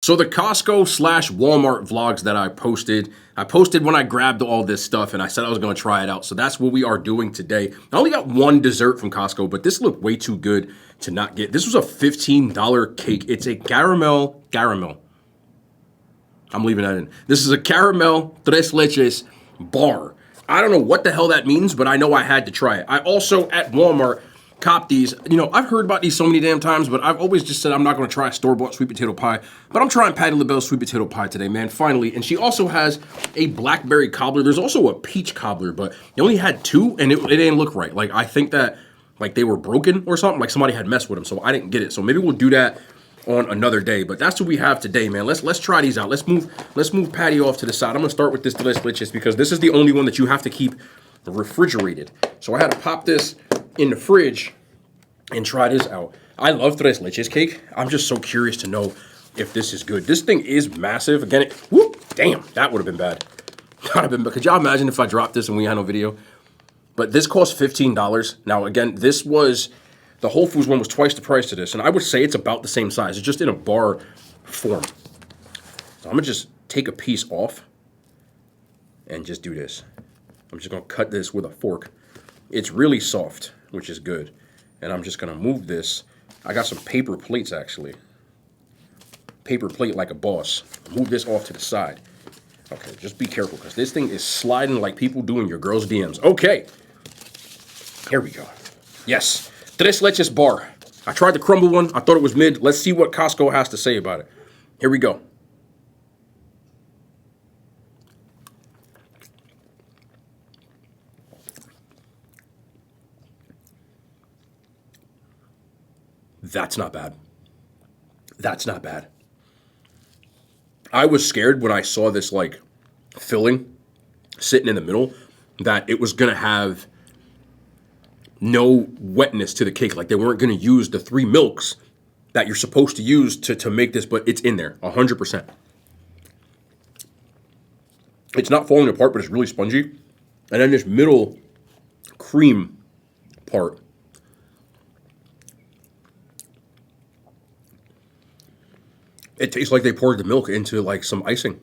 So the Costco / Walmart vlogs that I posted when I grabbed all this stuff and I said I was going to try it out. So that's what we are doing today. I only got one dessert from Costco, but this looked way too good to not get. This was a $15 cake. It's a caramel. I'm leaving that in. This is a caramel tres leches bar. I don't know what the hell that means, but I know I had to try it. I also, at Walmart, copped these. You know, I've heard about these so many damn times, but I've always just said I'm not going to try store-bought sweet potato pie. But I'm trying Patty LaBelle's sweet potato pie today, man, finally. And she also has a blackberry cobbler. There's also a peach cobbler, but they only had two, and it didn't look right. Like, I think that, like, they were broken or something. Like, somebody had messed with them, so I didn't get it. So maybe we'll do that on another day. But that's what we have today, man. Let's try these out. Let's move Patty off to the side. I'm going to start with this tres leches because this is the only one that you have to keep refrigerated. So I had to pop this in the fridge and try this out. I love tres leches cake. I'm just so curious to know if this is good. This thing is massive. Again, whoop, damn, that would have been bad. Could y'all imagine if I dropped this and we had no video? But this cost $15. Now, again, this was, the Whole Foods one was twice the price of this. And I would say it's about the same size. It's just in a bar form. So I'm going to just take a piece off and just do this. I'm just going to cut this with a fork. It's really soft, which is good. And I'm just going to move this. I got some paper plates, actually. Paper plate like a boss. Move this off to the side. Okay, just be careful, because this thing is sliding like people do in your girl's DMs. Okay. Here we go. Yes. Tres leches bar. I tried the crumble one. I thought it was mid. Let's see what Costco has to say about it. Here we go. That's not bad. That's not bad. I was scared when I saw this, like, filling sitting in the middle that it was going to have no wetness to the cake. Like, they weren't going to use the 3 milks that you're supposed to use to make this, but it's in there, 100%. It's not falling apart, but it's really spongy. And then this middle cream part, it tastes like they poured the milk into, like, some icing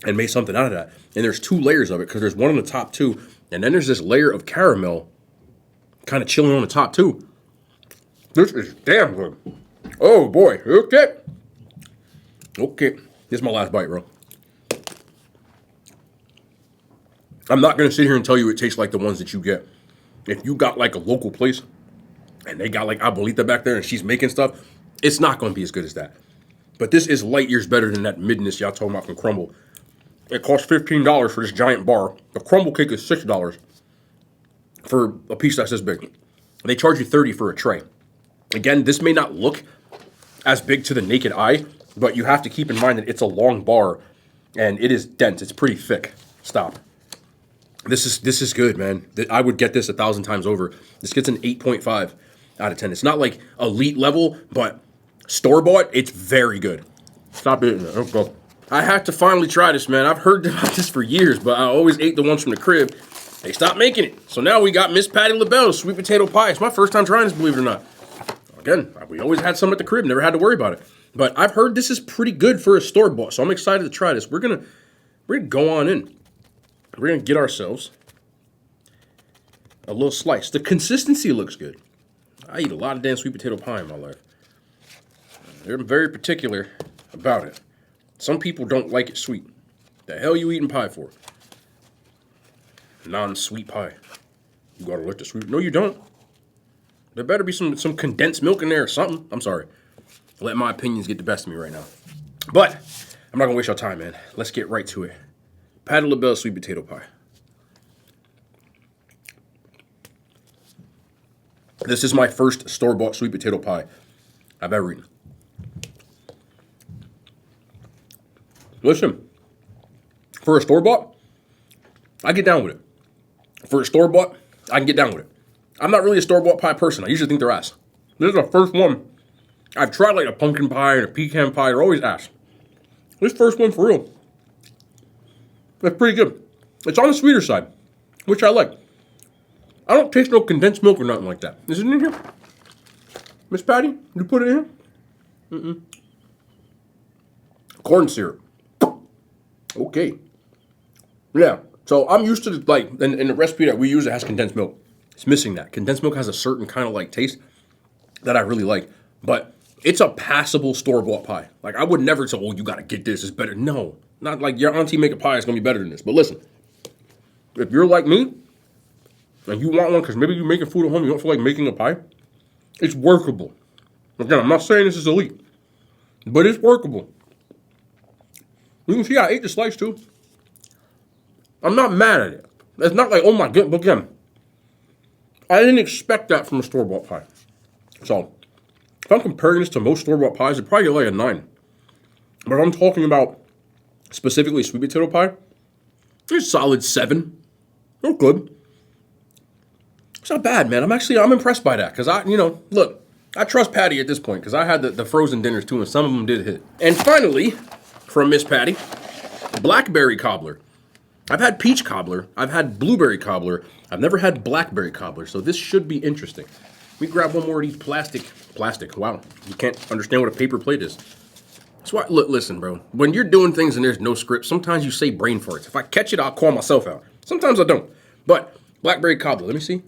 and made something out of that. And there's 2 layers of it, because there's one on the top, too. And then there's this layer of caramel kind of chilling on the top, too. This is damn good. Oh, boy. Okay. Okay. This is my last bite, bro. I'm not going to sit here and tell you it tastes like the ones that you get. If you got, like, a local place and they got, like, Abuelita back there and she's making stuff, it's not going to be as good as that. But this is light years better than that midness y'all talking about from Crumble. It costs $15 for this giant bar. The Crumble cake is $6 for a piece that's this big. They charge you $30 for a tray. Again, this may not look as big to the naked eye, but you have to keep in mind that it's a long bar and it is dense. It's pretty thick. Stop. This is good, man. I would get this 1,000 times over. This gets an 8.5 out of 10. It's not like elite level, but store-bought, it's very good. Stop eating it. Let's go. I have to finally try this, man. I've heard about this for years, but I always ate the ones from the crib. They stopped making it. So now we got Miss Patty LaBelle's sweet potato pie. It's my first time trying this, believe it or not. Again, we always had some at the crib. Never had to worry about it. But I've heard this is pretty good for a store-bought, so I'm excited to try this. We're gonna go on in. We're going to get ourselves a little slice. The consistency looks good. I eat a lot of damn sweet potato pie in my life. They're very particular about it. Some people don't like it sweet. The hell you eating pie for? Non-sweet pie. You gotta let the sweet. No, you don't. There better be some condensed milk in there or something. I'm sorry. Let my opinions get the best of me right now. But I'm not gonna waste your time, man. Let's get right to it. Patty LaBelle sweet potato pie. This is my first store-bought sweet potato pie I've ever eaten. Listen, for a store-bought, I get down with it. For a store-bought, I can get down with it. I'm not really a store-bought pie person. I usually think they're ass. This is the first one. I've tried like a pumpkin pie and a pecan pie. They're always ass. This first one, for real, that's pretty good. It's on the sweeter side, which I like. I don't taste no condensed milk or nothing like that. Is it in here? Miss Patty, you put it in here? corn syrup. Okay. Yeah. So I'm used to like in the recipe that we use, it has condensed milk. It's missing that. Condensed milk has a certain kind of like taste that I really like, but it's a passable store-bought pie. Like I would never say, "Oh, you got to get this. It's better." No, not like your auntie make a pie. It's gonna be better than this. But listen, if you're like me and you want one because maybe you're making food at home, you don't feel like making a pie, it's workable. Again, I'm not saying this is elite, but it's workable. You can see I ate the slice too. I'm not mad at it. It's not like, oh my goodness, but again, I didn't expect that from a store-bought pie. So, if I'm comparing this to most store-bought pies, it'd probably get like a 9. But if I'm talking about specifically sweet potato pie, it's a solid 7. Oh, good. It's not bad, man. I'm impressed by that. Because look, I trust Patty at this point. Because I had the frozen dinners too, and some of them did hit. And finally, from Miss Patty, blackberry cobbler. I've had peach cobbler. I've had blueberry cobbler. I've never had blackberry cobbler. So this should be interesting. We grab one more of these plastic. Wow, you can't understand what a paper plate is. That's why. Look, listen, bro. When you're doing things and there's no script, sometimes you say brain farts. If I catch it, I'll call myself out. Sometimes I don't. But blackberry cobbler. Let me see.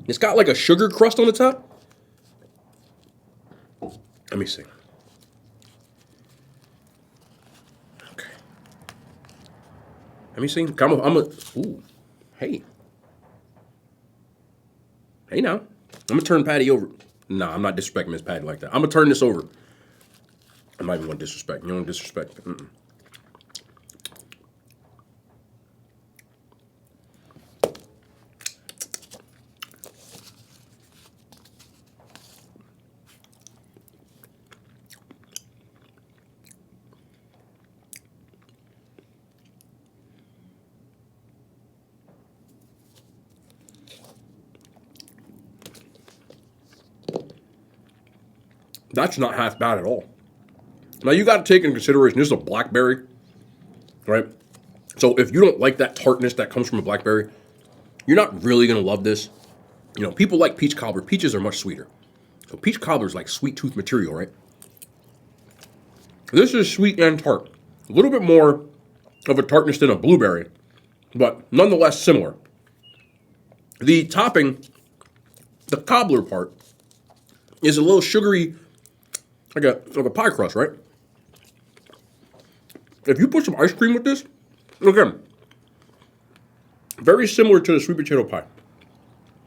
It's got like a sugar crust on the top. Let me see. Okay. Let me see. Ooh. Hey. Hey now. I'm going to turn Patty over. Nah, I'm not disrespecting Miss Patty like that. I'm going to turn this over. I'm not even going to disrespect. You don't disrespect. That's not half bad at all. Now you got to take into consideration this is a blackberry, right? So if you don't like that tartness that comes from a blackberry, you're not really gonna love this. People like peach cobbler. Peaches are much sweeter, so peach cobbler is like sweet tooth material, right? This is sweet and tart, a little bit more of a tartness than a blueberry, but nonetheless similar. The topping, the cobbler part, is a little sugary. Like a pie crust, right? If you put some ice cream with this, again, very similar to the sweet potato pie.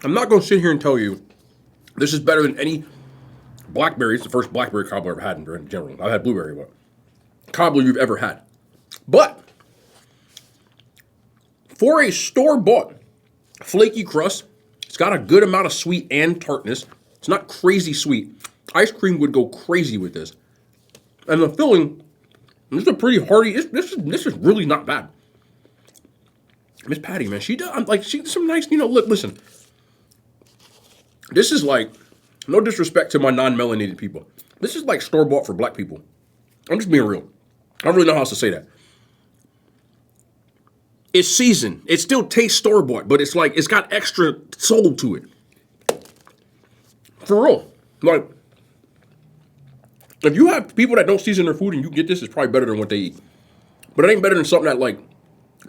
I'm not going to sit here and tell you this is better than any blackberry. It's the first blackberry cobbler I've had in general. I've had blueberry, but cobbler you've ever had. But for a store-bought flaky crust, it's got a good amount of sweet and tartness. It's not crazy sweet. Ice cream would go crazy with this. And the filling, this is a pretty hearty, this is really not bad. Miss Patty, man, she's some nice, look, listen. This is like, no disrespect to my non-melanated people. This is like store-bought for black people. I'm just being real. I don't really know how else to say that. It's seasoned. It still tastes store-bought, but it's like, it's got extra soul to it. For real. Like, if you have people that don't season their food and you get this, it's probably better than what they eat. But it ain't better than something that, like,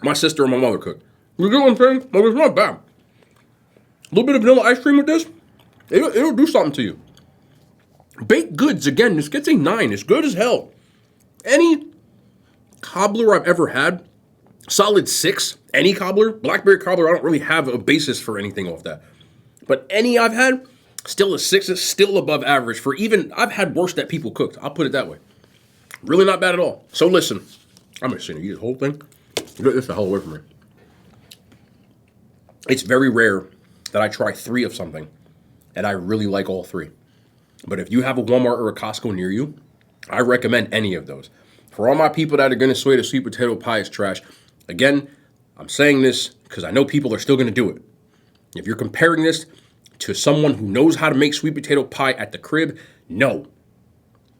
my sister or my mother cooked. You get what I'm saying? Like, it's not bad. A little bit of vanilla ice cream with this, it'll do something to you. Baked goods, again, this gets a 9. It's good as hell. Any cobbler I've ever had, solid 6. Any cobbler. Blackberry cobbler, I don't really have a basis for anything off that. But any I've had, still a 6. Is still above average for even, I've had worse that people cooked. I'll put it that way. Really not bad at all. So listen, I'm just going to eat the whole thing. Get this the hell away from me. It's very rare that I try 3 of something and I really like all 3. But if you have a Walmart or a Costco near you, I recommend any of those. For all my people that are going to say the sweet potato pie is trash, again, I'm saying this because I know people are still going to do it. If you're comparing this to someone who knows how to make sweet potato pie at the crib, no.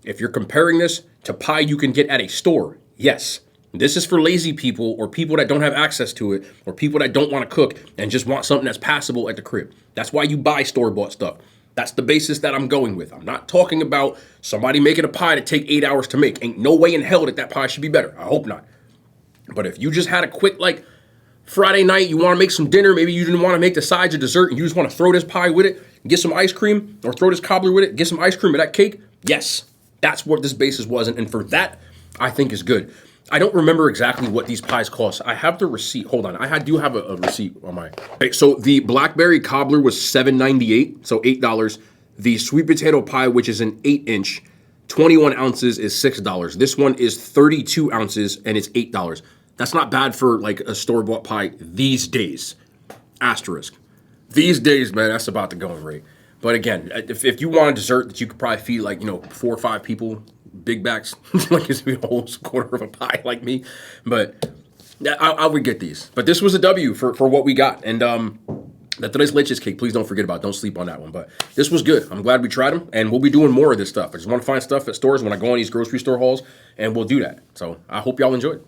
If you're comparing this to pie you can get at a store, yes. This is for lazy people or people that don't have access to it or people that don't want to cook and just want something that's passable at the crib. That's why you buy store-bought stuff. That's the basis that I'm going with. I'm not talking about somebody making a pie to take 8 hours to make. Ain't no way in hell that pie should be better. I hope not. But if you just had a quick, like, Friday night, you want to make some dinner, maybe you didn't want to make the sides of dessert, and you just want to throw this pie with it, get some ice cream, or throw this cobbler with it, get some ice cream or that cake, yes, that's what this basis was. And for that, I think is good. I don't remember exactly what these pies cost. I have the receipt. Hold on. I do have a receipt on my... Okay, so the blackberry cobbler was $7.98, so $8. The sweet potato pie, which is an 8-inch, 21 ounces, is $6. This one is 32 ounces, and it's $8. That's not bad for like a store-bought pie these days. Asterisk. These days, man, that's about the going rate. But again, if you want a dessert that you could probably feed like, 4 or 5 people, big backs, like it's a whole quarter of a pie like me. But I would get these. But this was a W for what we got. And that tres leches cake, please don't forget about it. Don't sleep on that one. But this was good. I'm glad we tried them. And we'll be doing more of this stuff. I just want to find stuff at stores when I go on these grocery store hauls. And we'll do that. So I hope y'all enjoyed.